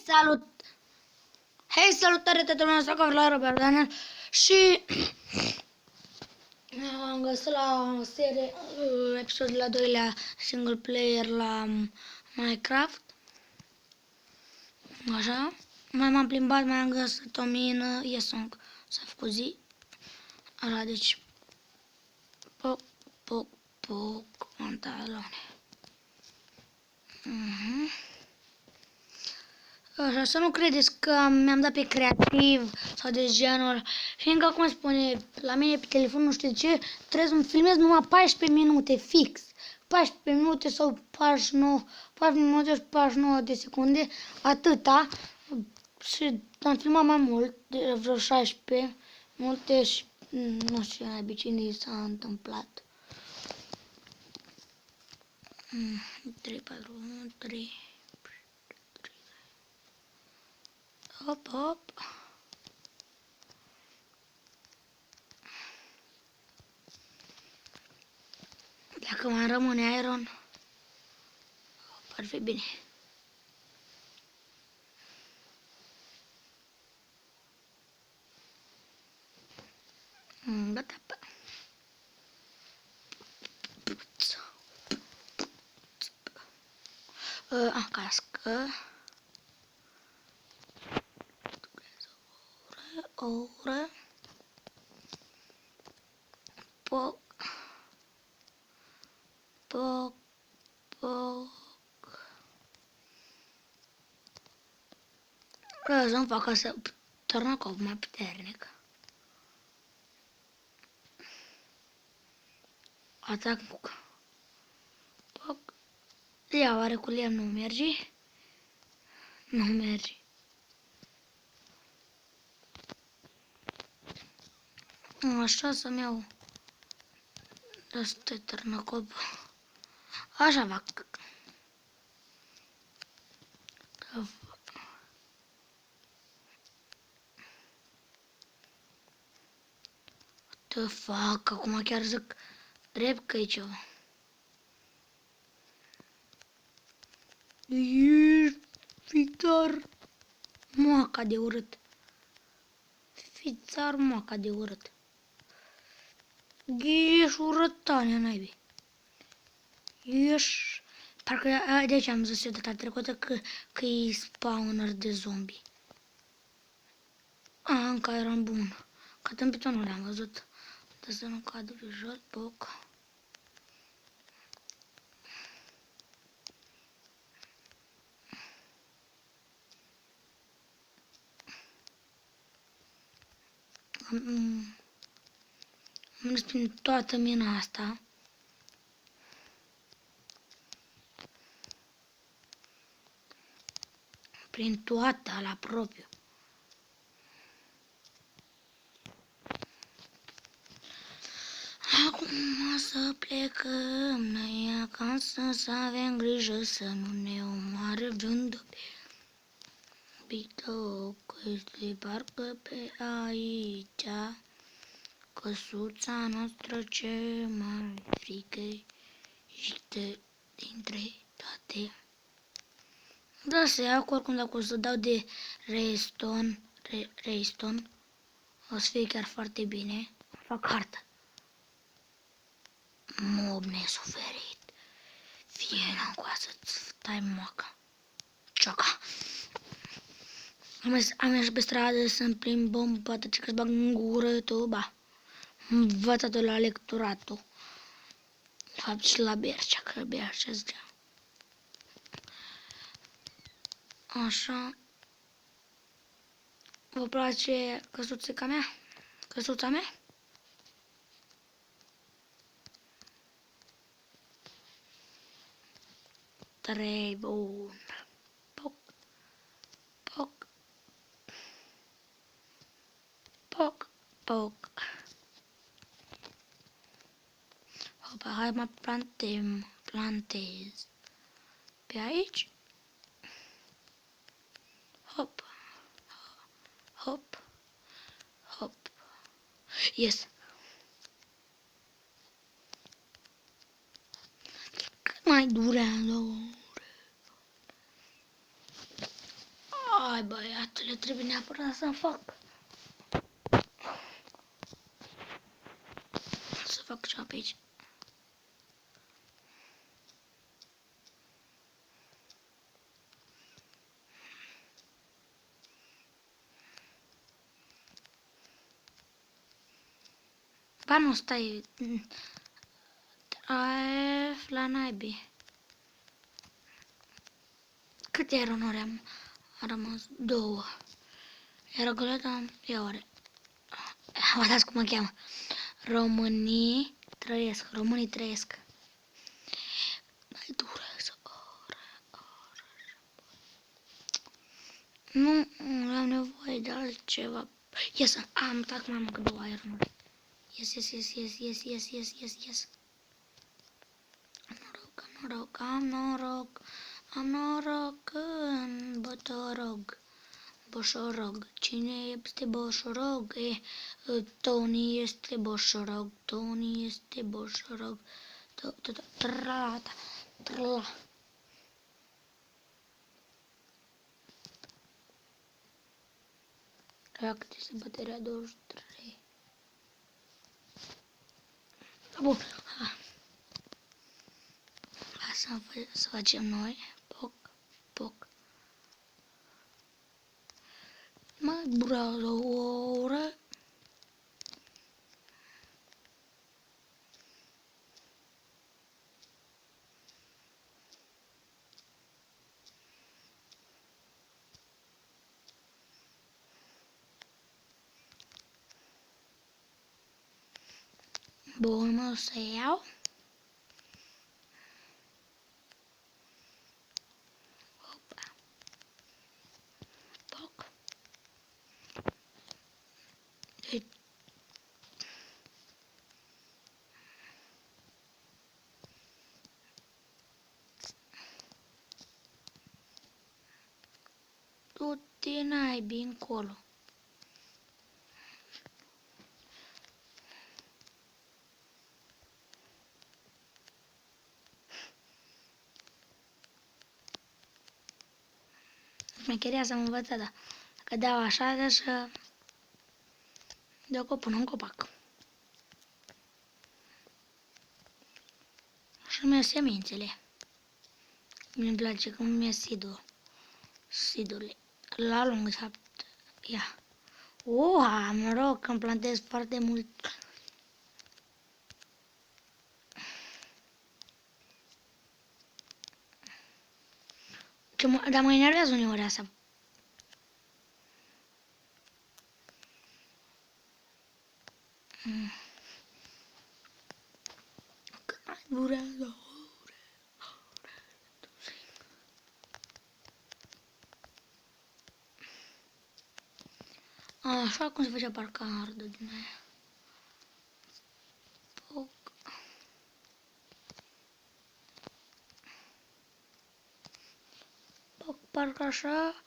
Salut! Hei, salutare toată lumea, sunt la Robert Daniel și am găsit la serie episodul al doilea single player la Minecraft. Așa. Mai m-am plimbat, mai am găsit o mină, Yesong. S-a făcut zi. Așa, deci poc, pantalone. Așa, să nu credeți că mi-am dat pe creativ sau de genul, fiindcă, cum spune, la mine pe telefon, nu știu de ce, trebuie să-mi filmez numai 14 minute fix. 14 minute sau 49, 14 minute și 49 de secunde, atâta. Și am filmat mai mult, de vreo 16 minute și nu știu ce s-a întâmplat. 3, 4, 1, 3... Hop, hop. Dacă mai rămâne iron, ar fi bine. Gata. Cască. Oră. Poc. Vreau să-mi facă să tornacov mai puternic. Atac cu poc. Ia, oare cu lemn nu merge? Nu merge. Așa să-mi iau ăsta tornacov. Așa fac. Te fac, acum chiar zic drept că e ceva. Ești fițar moaca de urât. Fițar moaca de urât. Ești urâtane, naibii. Ești... Parcă de aici am zis eu data trecută că e spawner de zombie. Încă eram bun. Că tâmpitul nu l-am văzut. De să nu cadă pe jos, poc. Am mers prin toată mina asta. Prin toată, la propriu. Acum să plecăm noi acasă, să avem grijă să nu ne omoare vreun pitoc, este parcă pe aici, căsuța noastră ce mai frică dintre toate. Da, să iau oricum dacă o să dau de Raystone, o să fie chiar foarte bine. Fac hartă. Mob nesuferit. Fie încoa să-ți tai moaca. Cioca. Am ieșit pe stradă să-mi plimb bombă, poate ce că-ți bag în gură tu, ba. Învățat-o la lecturatul. De fapt și la Bercea, că Bercea zicea. Așa. Vă place căsuța mea? Căsuța mea? Trei, bun. Poc. Poc. Poc. Poc. Hopa, hai mă plantez. Pe aici. Hop. Hop. Hop. Yes. Cât mai durează? Hai băiatule, trebuie neapărat să fac. Să fac ceva pe aici. Ba nu, stai. La naibii. Câte eronori am rămas? 2. Iar goleta ia oare. Uitați cum mă cheamă. Românii trăiesc. Mai durează ore. Nu am nevoie de altceva. Yes, am dat mai mult 2 eronori. Yes. Am noroc în boșorog. Cine este boșorog? Tony este boșorog. Trala. Cât este bateria? 23. Bun. Să facem noi. Poc. Mai durează o oră. Bun, mă o să iau. Poc. Deci, du-te naibii încolo. Șmecheria să mă învăța, da. Că dau așa, așa, de o pun un copac. Și mi-e semințele. Mi-mi place cum mi-e sidurile. La lung, de fapt. Ia. Mă rog, că îmi plantez foarte mult. Dar mă enervează uneori asta. Cât mai durează ore. Așa cum se făcea parcă ardă din aia. Poc, parcă așa.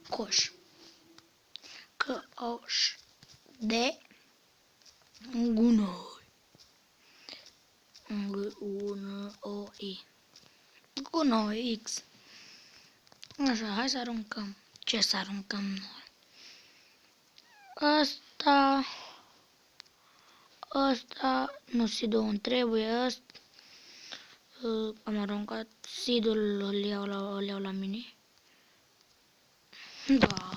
Coș. Coș de gunoi. Gunoi. Gunoi X. Așa, hai să aruncăm. Ce să aruncăm noi? Asta nu sidul îmi trebuie, ăsta. Am aruncat sidul, îl iau la mine. Da.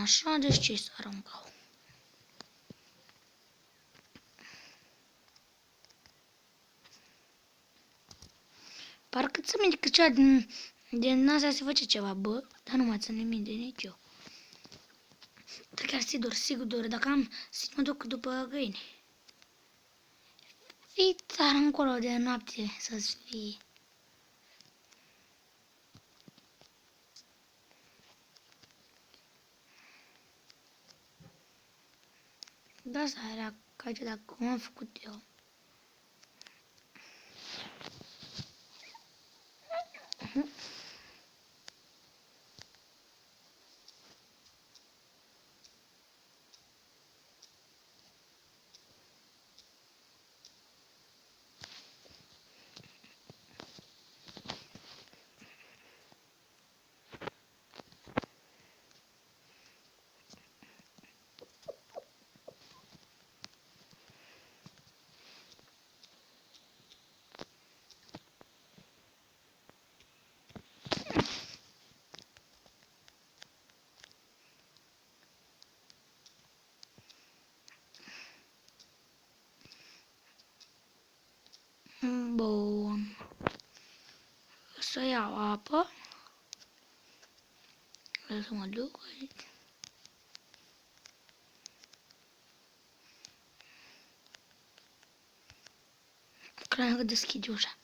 Așa, deci ce să aruncau? Parcă ți minte că cea din asta se face ceva, bă, dar nu mă țin minte nici eu. Dar chiar sigur, dacă am sid mă duc după găini. Fii țară încolo de noapte să-ți fie. Da, asta era ca ce dacă cum am făcut eu. Bun. Să iau apă. Vreau să mă duc aici. Cred că deschid ușa.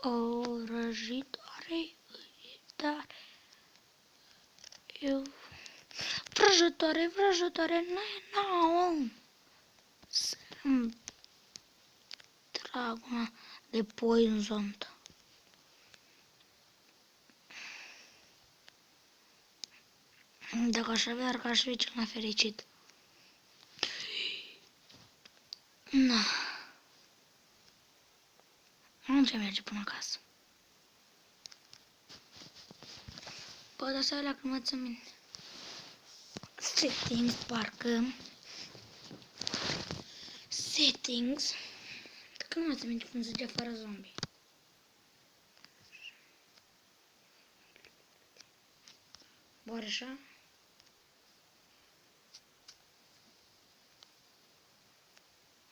O vrăjitoare, dar eu... Vrăjitoare, n-am să-mi trag una de poison. Dacă aș avea, ar aș fi cel mai fericit. Na. Nu ce merge până acasă. Bă, dar să alea când mă țin minte. Settings, parcă. Settings. Dacă nu mă țin minte cum zicea fără zombie. Oare așa?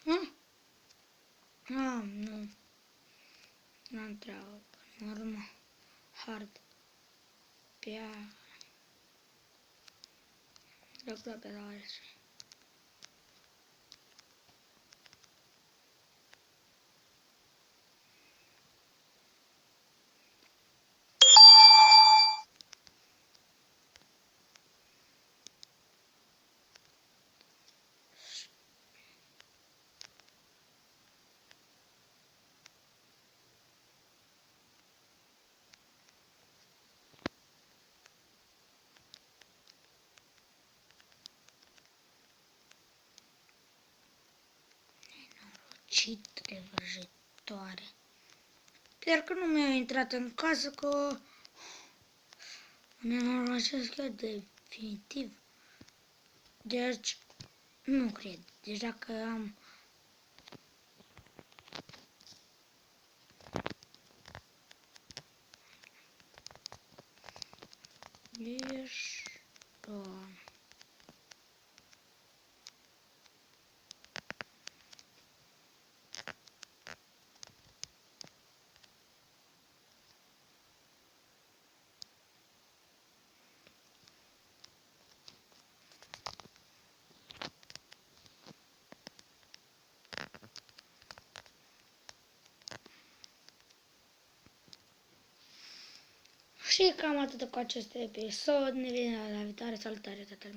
Nu. Nu-mi treabă. Normal. Hard. Pe-a... Dacă pe la ales. Cite vrăjitoare. Chiar că nu mi-a intrat în casă că nenorocesc eu definitiv. Deci, nu cred. Deci dacă am... Ești... Și cam atât cu acest episod. Ne vedem la viitoare. Salutare, toată lumea.